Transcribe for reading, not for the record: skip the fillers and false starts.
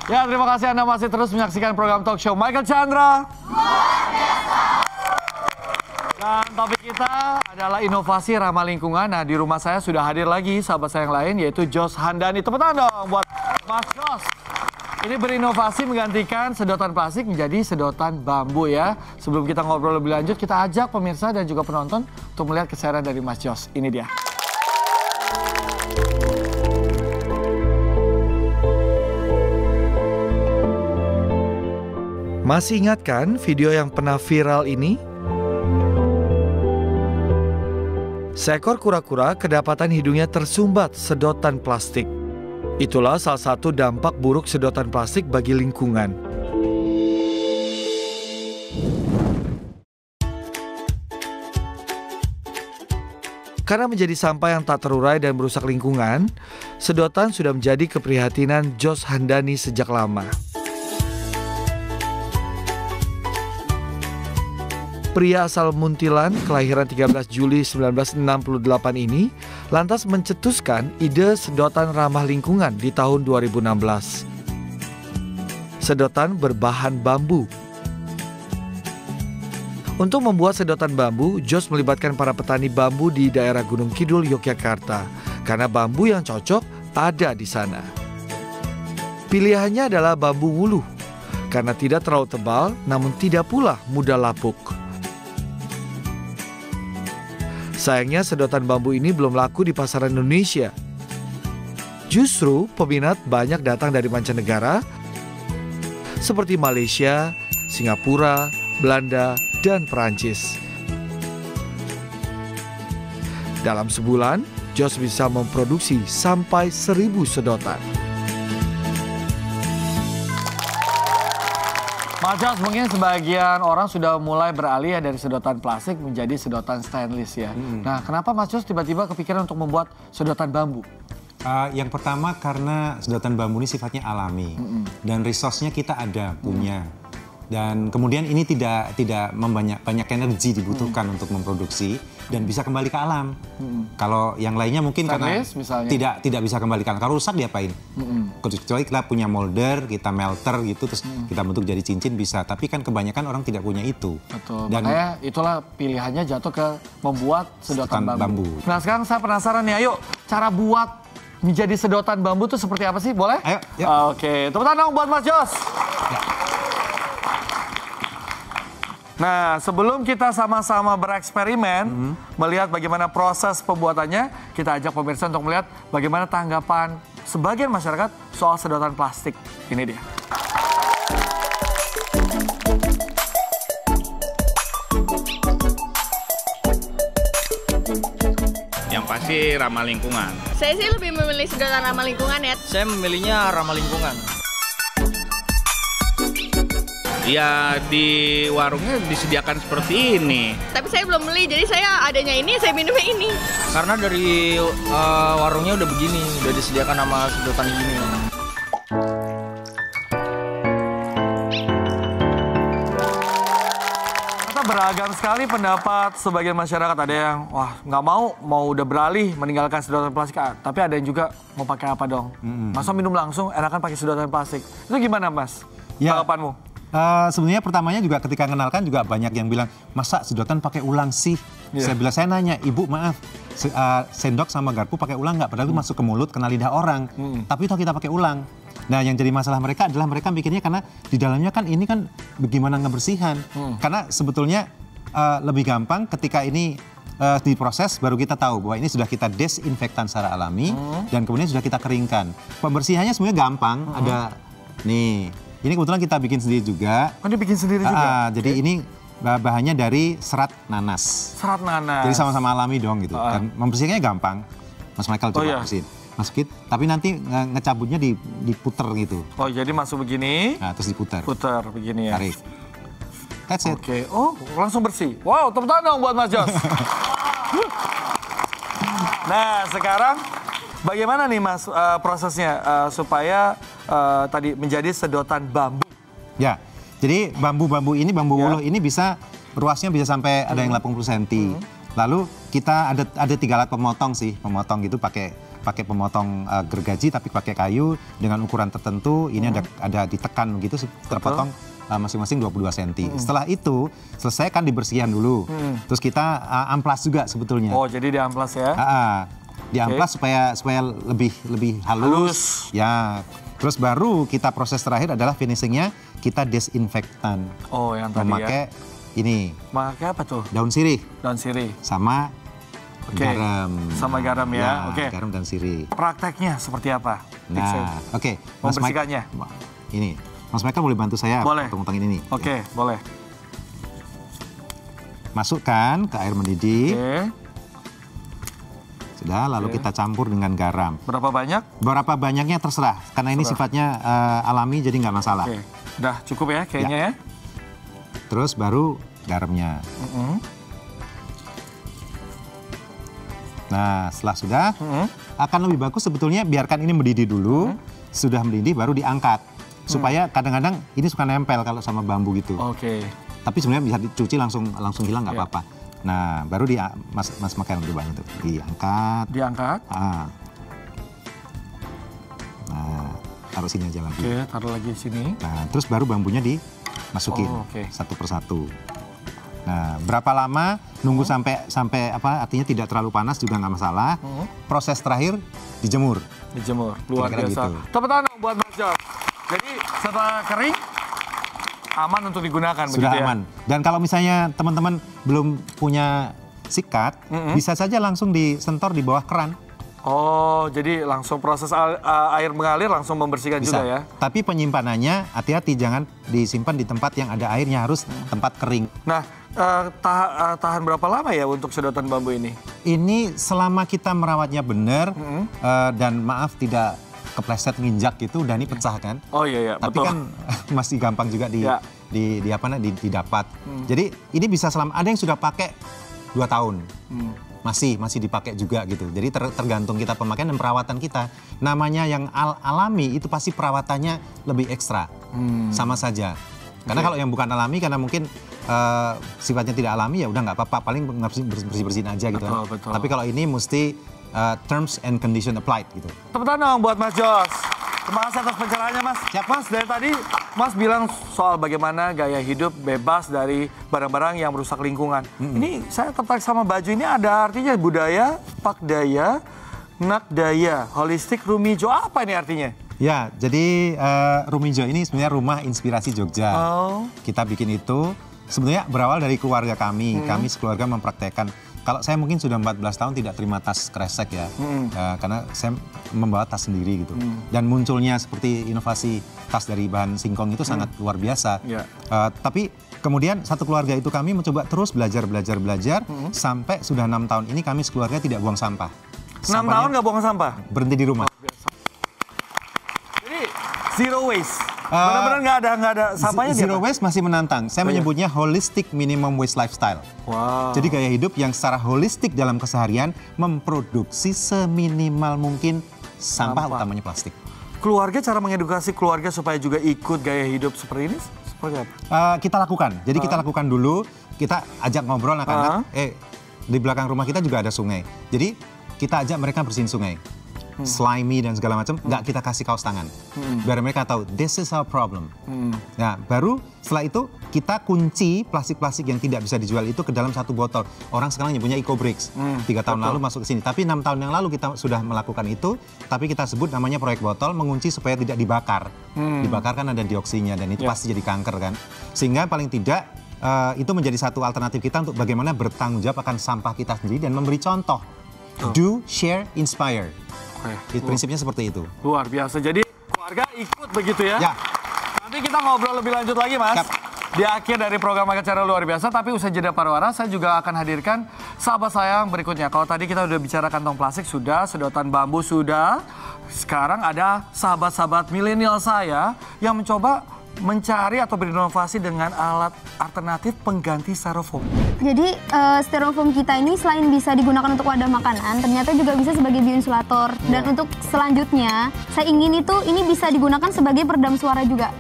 Ya, terima kasih Anda masih terus menyaksikan program talk show Michael Chandra. Dan topik kita adalah inovasi ramah lingkungan. Nah, di rumah saya sudah hadir lagi sahabat saya yang lain, yaitu Jos Handani. Tepuk tangan dong buat Mas Jos. Ini berinovasi menggantikan sedotan plastik menjadi sedotan bambu ya. Sebelum kita ngobrol lebih lanjut, kita ajak pemirsa dan juga penonton untuk melihat keseharian dari Mas Jos. Ini dia. Masih ingat kan video yang pernah viral ini? Seekor kura-kura kedapatan hidungnya tersumbat sedotan plastik. Itulah salah satu dampak buruk sedotan plastik bagi lingkungan. Karena menjadi sampah yang tak terurai dan merusak lingkungan, sedotan sudah menjadi keprihatinan Jos Handani sejak lama. Pria asal Muntilan, kelahiran 13 Juli 1968 ini, lantas mencetuskan ide sedotan ramah lingkungan di tahun 2016. Sedotan berbahan bambu. Untuk membuat sedotan bambu, Jos melibatkan para petani bambu di daerah Gunung Kidul, Yogyakarta, karena bambu yang cocok ada di sana. Pilihannya adalah bambu wuluh, karena tidak terlalu tebal, namun tidak pula mudah lapuk. Sayangnya sedotan bambu ini belum laku di pasaran Indonesia. Justru peminat banyak datang dari mancanegara seperti Malaysia, Singapura, Belanda, dan Perancis. Dalam sebulan, Jos bisa memproduksi sampai 1.000 sedotan. Mas Jos, mungkin sebagian orang sudah mulai beralih ya dari sedotan plastik menjadi sedotan stainless ya. Nah, kenapa Mas Jos tiba-tiba kepikiran untuk membuat sedotan bambu? Yang pertama karena sedotan bambu ini sifatnya alami dan resource-nya kita ada punya. Dan kemudian ini tidak banyak energi dibutuhkan untuk memproduksi dan bisa kembali ke alam. Kalau yang lainnya mungkin stainless, karena misalnya. tidak bisa kembali ke alam. Kalau rusak diapain? Kecuali kita punya molder, kita melter gitu, terus kita bentuk jadi cincin bisa. Tapi kan kebanyakan orang tidak punya itu. Betul. Dan makanya itulah pilihannya jatuh ke membuat sedotan bambu. bambu. Nah, sekarang saya penasaran nih, ayo cara buat menjadi sedotan bambu itu seperti apa sih? Boleh? Ayo, yuk. Oke, tepuk tangan buat Mas Jos. Ya. Nah, sebelum kita sama-sama bereksperimen, melihat bagaimana proses pembuatannya, kita ajak pemirsa untuk melihat bagaimana tanggapan sebagian masyarakat soal sedotan plastik. Ini dia. Yang pasti ramah lingkungan. Saya sih lebih memilih sedotan ramah lingkungan ya. Saya memilihnya ramah lingkungan. Ya di warungnya disediakan seperti ini. Tapi saya belum beli, jadi saya adanya ini, saya minumnya ini. Karena dari warungnya udah begini, udah disediakan sama sedotan gini. Ternyata beragam sekali pendapat sebagian masyarakat. Ada yang, wah nggak mau udah beralih meninggalkan sedotan plastik. Tapi ada yang juga mau pakai apa dong? Masa minum langsung, enakan pakai sedotan plastik. Itu gimana Mas? Ya. Tanggapanmu? Sebenarnya pertamanya juga ketika kenalkan juga banyak yang bilang, masa sedotan pakai ulang sih? Saya bilang, saya nanya, ibu maaf, sendok sama garpu pakai ulang nggak? Padahal itu masuk ke mulut, kena lidah orang. Tapi itu kita pakai ulang. Nah yang jadi masalah mereka adalah mereka mikirnya karena di dalamnya kan ini kan bagaimana ngebersihan. Karena sebetulnya lebih gampang ketika ini diproses baru kita tahu bahwa ini sudah kita desinfektan secara alami dan kemudian sudah kita keringkan. Pembersihannya sebenarnya gampang, ada nih. Ini kebetulan kita bikin sendiri juga. Oh, ini bikin sendiri juga? Jadi ini bahannya dari serat nanas. Serat nanas. Jadi sama-sama alami dong gitu. Dan membersihkannya gampang. Mas Michael coba bersihin. Masukin, tapi nanti ngecabutnya diputer gitu. Oh, jadi masuk begini. Nah, terus diputer. Puter begini ya. Tarik. That's it. Oke. Oh, langsung bersih. Wow, tepuk tangan dong buat Mas Jos. Nah, sekarang bagaimana nih Mas prosesnya supaya tadi menjadi sedotan bambu? Ya, jadi bambu-bambu ini, bambu wuluh ini bisa ruasnya bisa sampai ada yang 80 cm. Lalu kita ada 3 alat pemotong sih, pemotong gitu pakai pemotong gergaji tapi pakai kayu dengan ukuran tertentu. Ini ada ditekan begitu terpotong masing-masing 22 cm. Setelah itu selesai kan dibersihkan dulu. Terus kita amplas juga sebetulnya. Oh, jadi diamplas ya? Diamplas supaya lebih halus. Ya. Terus baru kita proses terakhir adalah finishingnya kita desinfektan. Oh, yang tadi memakai ini. Memakai apa tuh? Daun sirih. Daun sirih. Sama garam. Sama garam ya. Oke. Garam dan sirih. Prakteknya seperti apa? Nah, oke. Membersihkannya. Ini. Mas Michael boleh bantu saya potong-potongin ini. Oke, boleh. Masukkan ke air mendidih. Oke. Sudah, lalu kita campur dengan garam. Berapa banyak? Berapa banyaknya terserah, karena ini sifatnya alami jadi nggak masalah. Oke. Udah cukup ya kayaknya ya. Terus baru garamnya. Nah, setelah sudah, akan lebih bagus sebetulnya biarkan ini mendidih dulu. Sudah mendidih baru diangkat. Supaya kadang-kadang ini suka nempel kalau sama bambu gitu. Oke. Tapi sebenarnya bisa dicuci langsung hilang nggak apa-apa. Nah, baru Mas Michael lebih banyak tuh. Diangkat. Diangkat. Nah, taruh sini aja lagi. Oke, taruh lagi di sini. Nah, terus baru bambunya dimasukin satu persatu. Nah, berapa lama nunggu sampai artinya tidak terlalu panas juga nggak masalah. Proses terakhir dijemur. Dijemur, luar biasa. Gitu. Tepuk tangan buat Mas Jos. Jadi setelah kering aman untuk digunakan. Sudah begitu aman. Dan kalau misalnya teman-teman belum punya sikat, bisa saja langsung disentor di bawah keran. Oh, jadi langsung proses air mengalir langsung membersihkan bisa. juga ya? Tapi penyimpanannya hati-hati, jangan disimpan di tempat yang ada airnya, harus tempat kering. Nah, tahan berapa lama ya untuk sedotan bambu ini? Ini selama kita merawatnya benar dan maaf tidak kepleset nginjak gitu, udah ini pecah kan? Oh iya, tapi betul. kan masih gampang juga didapat. Jadi ini bisa ada yang sudah pakai 2 tahun. Masih dipakai juga gitu. Jadi tergantung kita pemakaian dan perawatan kita. Namanya yang alami itu pasti perawatannya lebih ekstra. Sama saja. Karena kalau yang bukan alami karena mungkin sifatnya tidak alami ya udah nggak apa-apa, paling bersih-bersihin aja gitu. Betul. Tapi kalau ini mesti terms and condition applied gitu. Tepuk tangan buat Mas Jos. Terima kasih atas pencerahannya Mas. Mas, dari tadi Mas bilang soal bagaimana gaya hidup bebas dari barang-barang yang merusak lingkungan. Ini saya tertarik sama baju ini, ada artinya budaya, pakdaya, nakdaya, holistik, rumijo. Apa ini artinya? Ya, jadi Rumijo ini sebenarnya rumah inspirasi Jogja. Kita bikin itu sebenarnya berawal dari keluarga kami. Kami sekeluarga mempraktekkan. Kalau saya mungkin sudah 14 tahun tidak terima tas kresek ya, karena saya membawa tas sendiri gitu. Dan munculnya seperti inovasi tas dari bahan singkong itu sangat luar biasa. Tapi kemudian satu keluarga itu kami mencoba terus belajar sampai sudah 6 tahun ini kami sekeluarga tidak buang sampah. 6 tahun nggak buang sampah? Berhenti di rumah. Jadi zero waste. Benar-benar nggak ada sampahnya. Zero waste masih menantang. Saya menyebutnya holistic minimum waste lifestyle. Wow. Jadi gaya hidup yang secara holistik dalam keseharian memproduksi seminimal mungkin sampah utamanya plastik. Keluarga, cara mengedukasi keluarga supaya juga ikut gaya hidup seperti ini seperti apa? Kita lakukan. Jadi kita lakukan dulu. Kita ajak ngobrol anak-anak. Di belakang rumah kita juga ada sungai. Jadi kita ajak mereka bersihin sungai. Slimy dan segala macam, nggak kita kasih kaos tangan. Biar mereka tahu, this is our problem. Nah, baru setelah itu kita kunci plastik-plastik yang tidak bisa dijual itu ke dalam satu botol. Orang sekarang nyebutnya EcoBricks. 3 tahun lalu masuk ke sini. Tapi 6 tahun yang lalu kita sudah melakukan itu, tapi kita sebut namanya proyek botol, mengunci supaya tidak dibakar. Dibakar kan ada dioksinya dan itu pasti jadi kanker kan. Sehingga paling tidak itu menjadi satu alternatif kita untuk bagaimana bertanggung jawab akan sampah kita sendiri dan memberi contoh. Do, share, inspire. Prinsipnya seperti itu. Luar biasa. Jadi keluarga ikut begitu ya? Ya. Nanti kita ngobrol lebih lanjut lagi Mas. Di akhir dari program Acara Luar Biasa. Tapi usai jeda pariwara saya juga akan hadirkan sahabat sayang berikutnya. Kalau tadi kita udah bicara kantong plastik sudah, sedotan bambu sudah. Sekarang ada sahabat-sahabat milenial saya yang mencoba mencari atau berinovasi dengan alat alternatif pengganti styrofoam. Jadi styrofoam kita ini selain bisa digunakan untuk wadah makanan, ternyata juga bisa sebagai bioinsulator. Dan untuk selanjutnya, saya ingin ini bisa digunakan sebagai peredam suara juga.